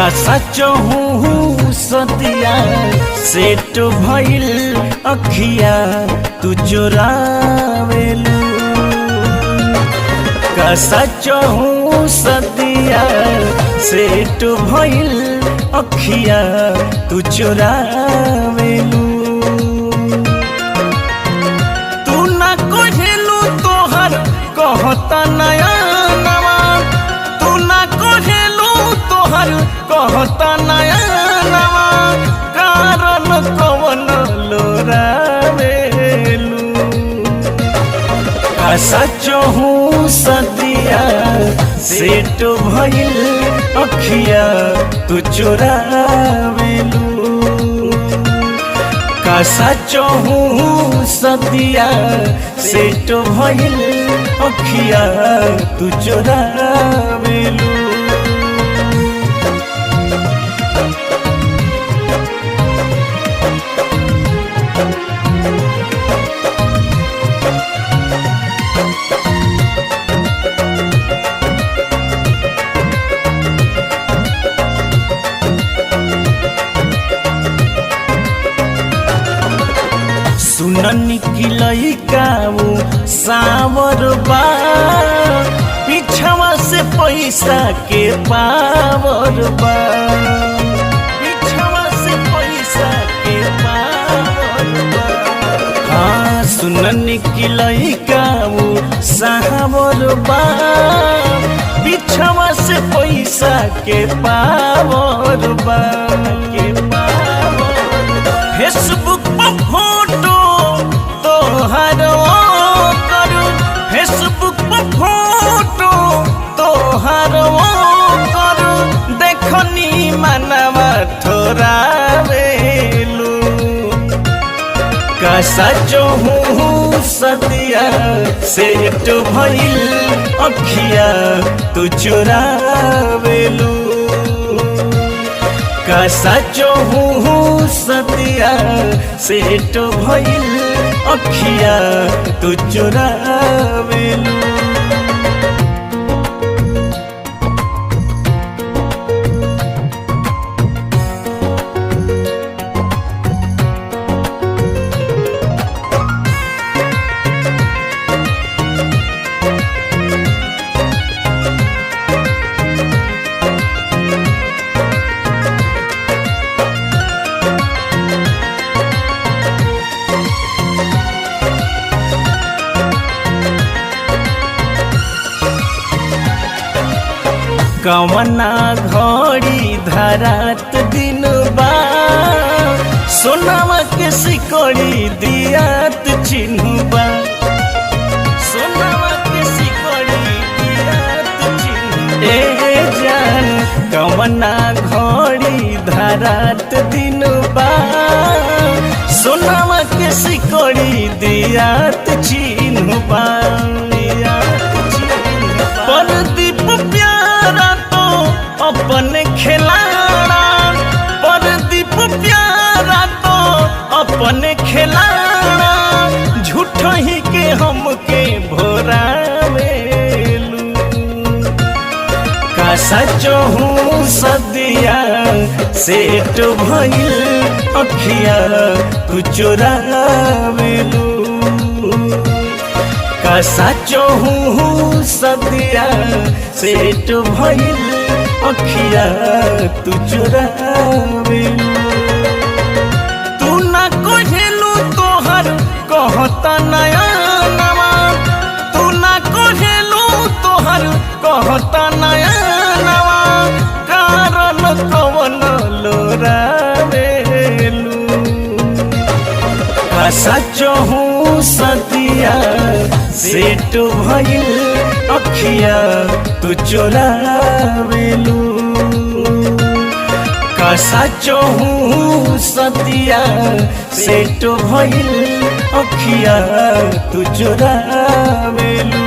का सचो हूँ सदिया सेट भइल अखिया तू चोरावेलू। का सचो हूँ सदिया सेट भइल अखिया तू चोरावेलू। तू ना कहेलू तोहर कहता नया नवा, तू ना कहेलू तोहर कहता नया नवा, कारण कवन लोरावेलू। का सचो हूँ सदिया सेट भइल अखिया तू चोरावेलू। का सचो हूँ सदिया सेट भइल अखिया तू चोरावेलू। सुननी की लइकाऊ सावर बा, पीछवा से पैसा के पावर बा, पीछवा से पैसा के पावर बा। हाँ सुननी की लइकाऊ सावर बा, पीछवा से पैसा के पावर बा, के पावर बा। फेसबुक पर फोटो तोहर करू, फेसबुक पर फोटो तोहर करू, देखनी मनवा थोरावेलू। का सचो हूँ सदिया सेट भइल अखिया तू चोरावेलू। का सचो हूँ सदिया सेट भइल अखिया तू चोरावेलू। कवना घड़ी धरात दिन बा, सोनावा के सिकड़ी दियात चिन्हबा, सोनावा के सिकड़ी दियात चिन्ह। ए जान कवना घड़ी धरात दिन बा, सोनावा के सिकड़ी दियात चिन्हबा, परदीप प्यारा तो अपन खिलाड़ा, परदीप प्यारा तो अपन खिलाड़ा, झूठ ही के हमके भोरावेलू। का सचो हूँ सदिया सेट भइल अखिया तू चोरावेलू। का सचो हूँ सदिया सेट भइल अखिया तू चोरावेलू। तू ना कहेलू तोहर कहता नया नवा, तू ना कहेलू तोहर कहता नया नवा, कारण कवन लोरावेलू। का सचो हूँ सदिया सेट भइल अखिया तू चोरावेलू। का सचो हूँ सदिया सेट भइल अखिया तू चोरावेलू।